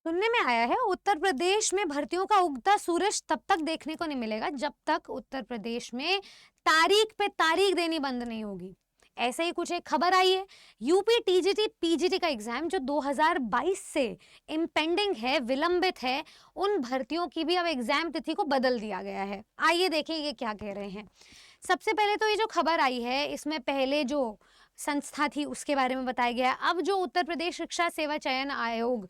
सुनने में आया है उत्तर प्रदेश में भर्तियों का उगता सूरज तब तक देखने को नहीं मिलेगा जब तक उत्तर प्रदेश में तारीख पे तारीख देनी बंद नहीं होगी। ऐसे ही कुछ एक खबर आई है। यूपी टीजीटी पीजीटी का एग्जाम जो 2022 से इम्पेंडिंग है, विलंबित है, उन भर्तियों की भी अब एग्जाम तिथि को बदल दिया गया है। आइए देखें ये क्या कह रहे हैं। सबसे पहले तो ये जो खबर आई है इसमें पहले जो संस्था थी उसके बारे में बताया गया है। अब जो उत्तर प्रदेश शिक्षा सेवा चयन आयोग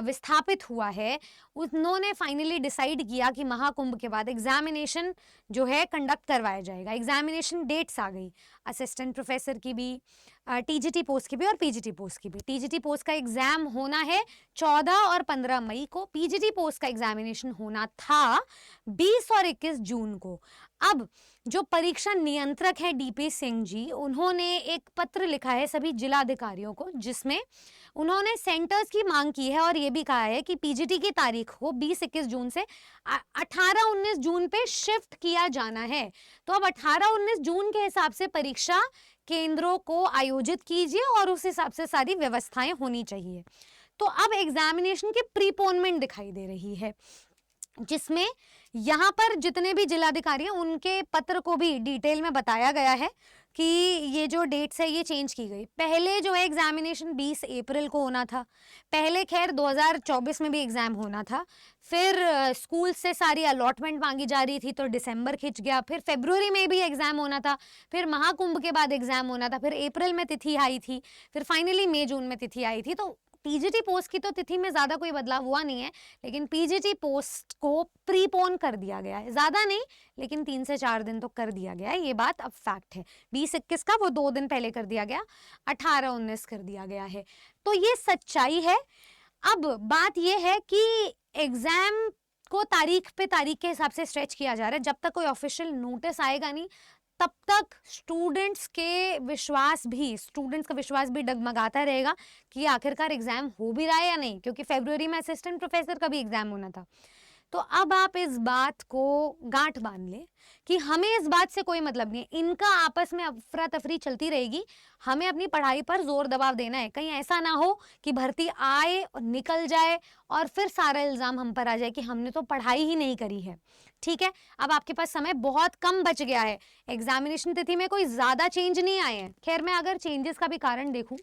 विस्थापित हुआ है, उन्होंने फाइनली डिसाइड किया कि महाकुंभ के बाद एग्जामिनेशन जो है कंडक्ट करवाया जाएगा। एग्जामिनेशन डेट्स आ गई, असिस्टेंट प्रोफेसर की भी, टीजीटी पोस्ट की भी और पीजीटी पोस्ट की भी। टीजीटी पोस्ट का एग्जाम होना है 14 और 15 मई को। पीजीटी पोस्ट का एग्जामिनेशन होना था 20 और 21 जून को। अब जो परीक्षा नियंत्रक है डीपी सिंह जी, उन्होंने एक पत्र लिखा है सभी जिलाधिकारियों को, जिसमें उन्होंने सेंटर्स की मांग की है और ये भी कहा है कि पीजीटी की तारीख को 20-21 जून से 18-19 जून पे शिफ्ट किया जाना है। तो अब 18-19 जून के हिसाब से परीक्षा केंद्रों को आयोजित कीजिए और उस हिसाब से सारी व्यवस्थाएं होनी चाहिए। तो अब एग्जामिनेशन की प्रीपोनमेंट दिखाई दे रही है, जिसमें यहाँ पर जितने भी जिलाधिकारी हैं उनके पत्र को भी डिटेल में बताया गया है कि ये जो डेट्स है ये चेंज की गई। पहले जो है एग्जामिनेशन 20 अप्रैल को होना था। पहले खैर 2024 में भी एग्जाम होना था, फिर स्कूल से सारी अलॉटमेंट मांगी जा रही थी तो दिसंबर खिंच गया, फिर फरवरी में भी एग्जाम होना था, फिर महाकुंभ के बाद एग्जाम होना था, फिर अप्रैल में तिथि आई थी, फिर फाइनली मई जून में तिथि आई थी। तो टीजीटी पोस्ट की तो तिथि में ज़्यादा कोई बदलाव हुआ नहीं है, लेकिन पीजीटी पोस्ट को प्रीपोन कर दिया गया है। ज़्यादा नहीं, लेकिन 3 से 4 दिन तो कर दिया गया है। ये बात अब फैक्ट है। 20-21 का वो 2 दिन पहले कर दिया गया, 18-19 कर दिया गया है। तो ये सच्चाई है। अब बात ये है कि एग्जाम को तारीख पे तारीख के हिसाब से स्ट्रेच किया जा रहा है। जब तक कोई ऑफिशियल नोटिस आएगा नहीं, तब तक स्टूडेंट्स का विश्वास भी डगमगाता रहेगा कि आखिरकार एग्जाम हो भी रहा है या नहीं, क्योंकि फरवरी में असिस्टेंट प्रोफेसर का भी एग्जाम होना था। तो अब आप इस बात को गांठ बांध ले कि हमें इस बात से कोई मतलब नहीं है, इनका आपस में अफरा तफरी चलती रहेगी, हमें अपनी पढ़ाई पर जोर दबाव देना है। कहीं ऐसा ना हो कि भर्ती आए और निकल जाए और फिर सारा इल्जाम हम पर आ जाए कि हमने तो पढ़ाई ही नहीं करी है। ठीक है, अब आपके पास समय बहुत कम बच गया है। एग्जामिनेशन तिथि में कोई ज्यादा चेंज नहीं आए हैं। खैर, मैं अगर चेंजेस का भी कारण देखूं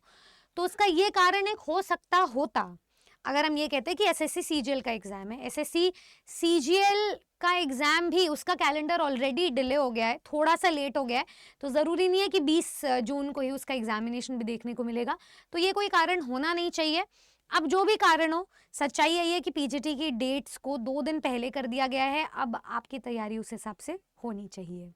तो उसका ये कारण एक हो सकता होता, अगर हम ये कहते हैं कि एसएससी सीजीएल का एग्जाम है, एसएससी सीजीएल का एग्जाम भी उसका कैलेंडर ऑलरेडी डिले हो गया है, थोड़ा सा लेट हो गया है, तो ज़रूरी नहीं है कि 20 जून को ही उसका एग्जामिनेशन भी देखने को मिलेगा। तो ये कोई कारण होना नहीं चाहिए। अब जो भी कारण हो, सच्चाई यही है कि पीजीटी की डेट्स को 2 दिन पहले कर दिया गया है। अब आपकी तैयारी उस हिसाब से होनी चाहिए।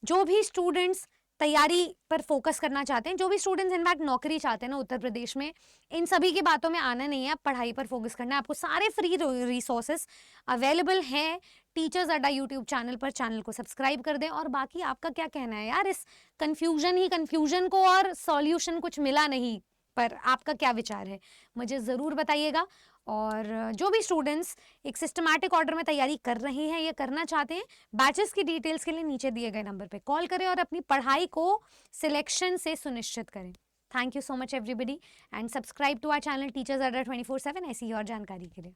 जो भी स्टूडेंट्स तैयारी पर फोकस करना चाहते हैं, जो भी स्टूडेंट्स इनफैक्ट नौकरी चाहते हैं ना उत्तर प्रदेश में, इन सभी की बातों में आना नहीं है, पढ़ाई पर फोकस करना है। आपको सारे फ्री रिसोर्सेस अवेलेबल हैं टीचर्स अड्डा यूट्यूब चैनल पर। चैनल को सब्सक्राइब कर दें। और बाकी आपका क्या कहना है यार, इस कन्फ्यूजन को और सॉल्यूशन कुछ मिला नहीं, पर आपका क्या विचार है मुझे ज़रूर बताइएगा। और जो भी स्टूडेंट्स एक सिस्टमैटिक ऑर्डर में तैयारी कर रहे हैं, ये करना चाहते हैं, बैचेस की डिटेल्स के लिए नीचे दिए गए नंबर पे कॉल करें और अपनी पढ़ाई को सिलेक्शन से सुनिश्चित करें। Thank you so much everybody and subscribe to our channel Teachers Adda 24/7 ऐसी ही और जानकारी के लिए।